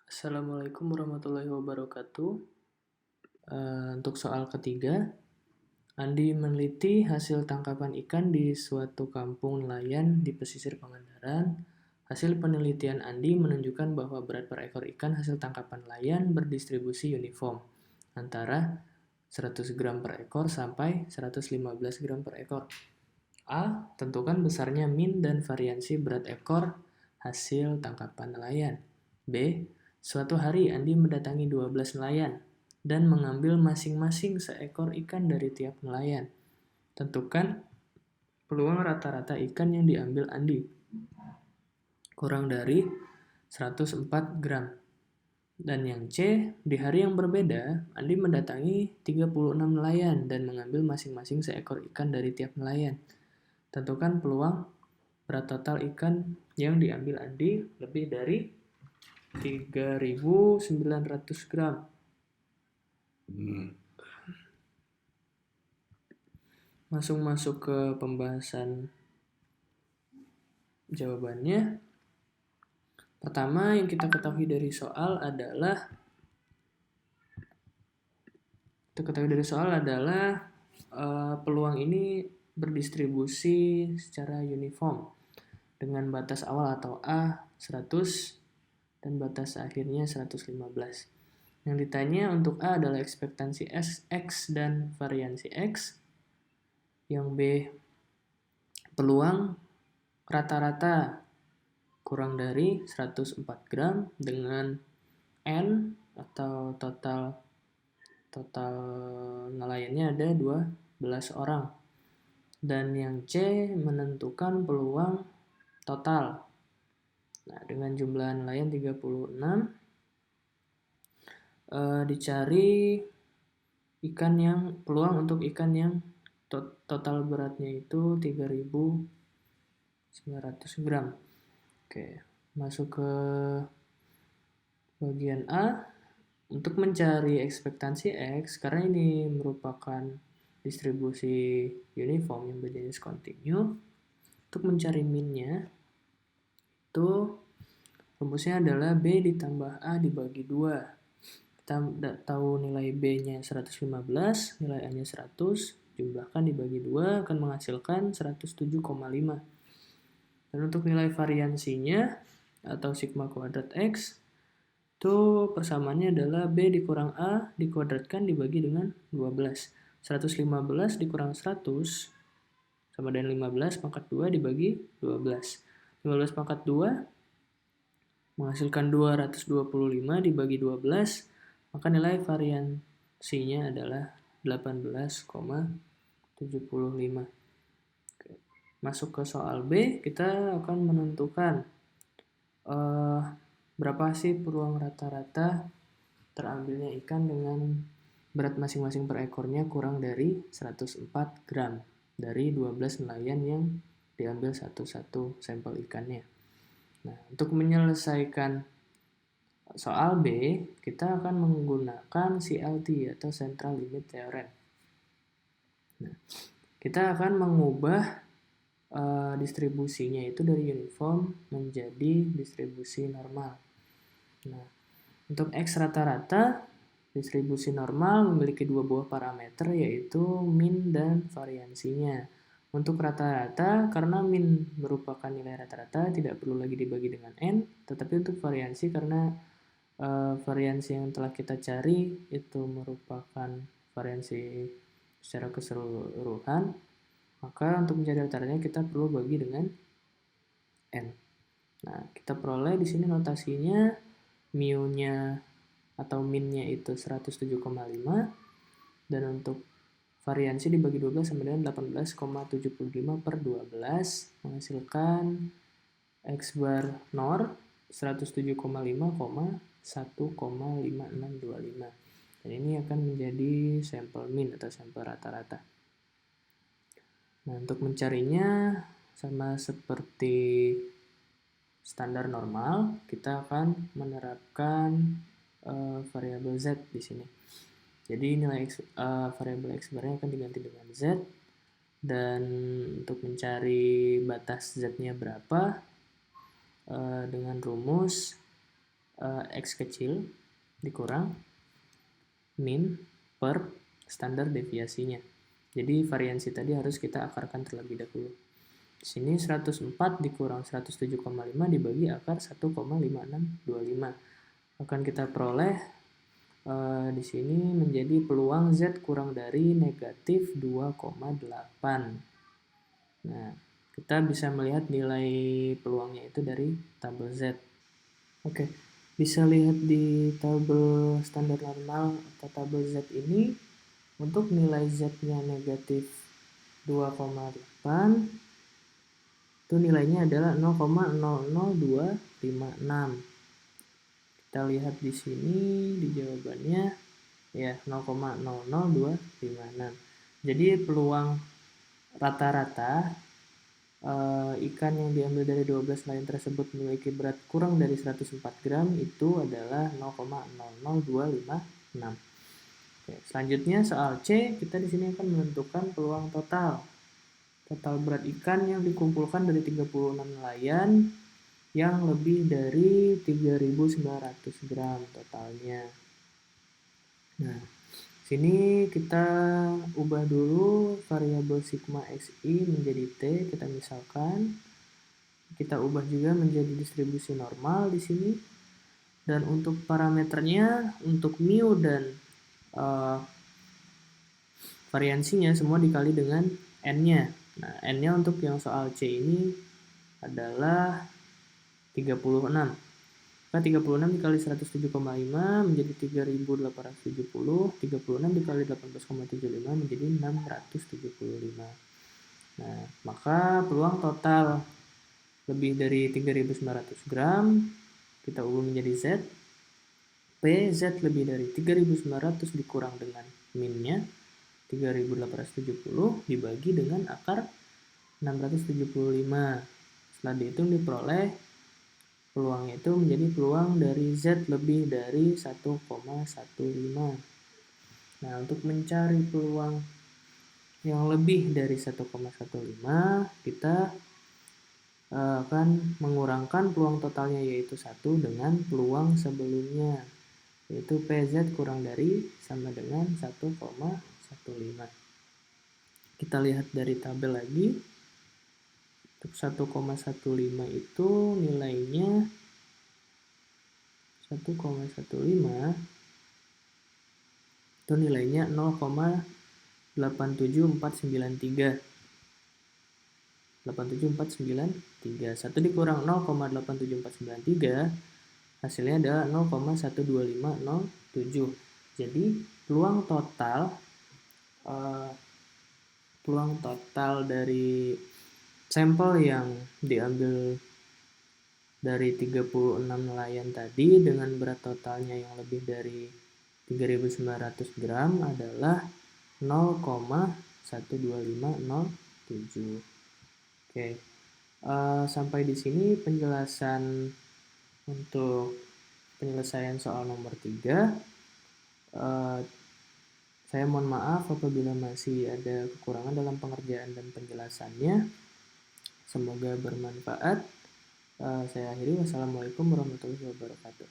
Assalamualaikum warahmatullahi wabarakatuh. Untuk soal ketiga, Andi meneliti hasil tangkapan ikan di suatu kampung nelayan di pesisir Pangandaran. Hasil penelitian Andi menunjukkan bahwa berat per ekor ikan hasil tangkapan nelayan berdistribusi uniform antara 100 gram per ekor sampai 115 gram per ekor. A. Tentukan besarnya min dan variansi berat ekor hasil tangkapan nelayan. B. Suatu hari Andi mendatangi 12 nelayan dan mengambil masing-masing seekor ikan dari tiap nelayan. Tentukan peluang rata-rata ikan yang diambil Andi. Kurang dari 104 gram. Dan yang C, di hari yang berbeda, Andi mendatangi 36 nelayan dan mengambil masing-masing seekor ikan dari tiap nelayan. Tentukan peluang berat total ikan yang diambil Andi lebih dari 3.900 gram. Masuk ke pembahasan jawabannya. Pertama yang kita ketahui dari soal adalah peluang ini berdistribusi secara uniform dengan batas awal atau A 100 dan batas akhirnya 115. Yang ditanya untuk A adalah ekspektasi X dan variansi X. Yang B, peluang rata-rata kurang dari 104 gram dengan N atau total nelayannya ada 12 orang. Dan yang C menentukan peluang total. Nah, dengan jumlah nelayan 36, dicari peluang untuk ikan yang total beratnya itu 3.900 gram. Oke, masuk ke bagian A. Untuk mencari ekspektasi X, karena ini merupakan distribusi uniform yang berjenis kontinu, untuk mencari min-nya, itu rumusnya adalah B ditambah A dibagi 2. Kita tahu nilai B-nya 115, nilai A-nya 100, jumlahkan dibagi 2 akan menghasilkan 107,5. Dan untuk nilai variansinya atau sigma kuadrat X, itu persamaannya adalah B dikurang A dikuadratkan dibagi dengan 12. 115 dikurang 100 sama dengan 15 pangkat 2 dibagi 12. 15 pangkat 2 menghasilkan 225 dibagi 12, maka nilai variansinya adalah 18,75. Masuk ke soal B, kita akan menentukan berapa sih peluang rata-rata terambilnya ikan dengan berat masing-masing per ekornya kurang dari 104 gram dari 12 nelayan yang diambil satu-satu sampel ikannya. Nah, untuk menyelesaikan soal B, kita akan menggunakan CLT atau Central Limit Theorem. Nah, kita akan mengubah distribusinya itu dari uniform menjadi distribusi normal. Nah, untuk X rata-rata, distribusi normal memiliki dua buah parameter yaitu min dan variansinya. Untuk rata-rata, karena min merupakan nilai rata-rata, tidak perlu lagi dibagi dengan N, tetapi untuk variansi karena variansi yang telah kita cari itu merupakan variansi secara keseluruhan, maka untuk mencari rata-ratanya kita perlu bagi dengan N. Nah, kita peroleh di sini notasinya mu-nya atau min-nya itu 107,5 dan untuk variansi dibagi 12 sama dengan 18,75 per 12 menghasilkan X bar nor 107,5,1,5625. Dan ini akan menjadi sampel min atau sampel rata-rata. Nah, untuk mencarinya sama seperti standar normal, kita akan menerapkan variabel Z di sini. Jadi nilai variabel X bar-nya akan diganti dengan Z, dan untuk mencari batas Z-nya berapa dengan rumus X kecil dikurang min per standar deviasinya. Jadi variansi tadi harus kita akarkan terlebih dahulu. Di sini 104 dikurang 107,5 dibagi akar 1,5625. Akan kita peroleh di sini menjadi peluang Z kurang dari negatif 2,8. Nah, kita bisa melihat nilai peluangnya itu dari tabel Z. Oke, bisa lihat di tabel standar normal atau tabel Z ini, untuk nilai Z-nya negatif 2,8, itu nilainya adalah 0,00256. Kita lihat di sini di jawabannya ya 0,00256. Jadi peluang rata-rata ikan yang diambil dari 12 nelayan tersebut memiliki berat kurang dari 104 gram itu adalah 0,00256. Oke, selanjutnya soal C, kita di sini akan menentukan peluang total. Total berat ikan yang dikumpulkan dari 36 nelayan yang lebih dari 3.900 gram totalnya. Nah, sini kita ubah dulu variabel sigma xi menjadi T, kita misalkan. Kita ubah juga menjadi distribusi normal di sini. Dan untuk parameternya, untuk mu dan variansinya semua dikali dengan N-nya. Nah, N-nya untuk yang soal C ini adalah 36. Maka 36 dikali 107,5 menjadi 3.870. 36 dikali 18,75 menjadi 675. Nah, maka peluang total lebih dari 3.900 gram, kita ubah menjadi Z. P, Z lebih dari 3.900 dikurang dengan minnya, 3.870 dibagi dengan akar 675. Setelah dihitung diperoleh peluangnya itu menjadi peluang dari Z lebih dari 1,15. Nah, untuk mencari peluang yang lebih dari 1,15, kita akan mengurangkan peluang totalnya yaitu 1 dengan peluang sebelumnya, yaitu PZ kurang dari sama dengan 1,15. Kita lihat dari tabel lagi. Untuk 1,15 itu nilainya 1,15 itu nilainya 0,87493. 87493. 1 dikurang 0,87493 hasilnya adalah 0,12507. Jadi peluang total dari sampel yang diambil dari 36 nelayan tadi dengan berat totalnya yang lebih dari 3.900 gram adalah 0,12507. Oke, sampai di sini penjelasan untuk penyelesaian soal nomor 3. Saya mohon maaf apabila masih ada kekurangan dalam pengerjaan dan penjelasannya. Semoga bermanfaat. Saya akhiri. Wassalamualaikum warahmatullahi wabarakatuh.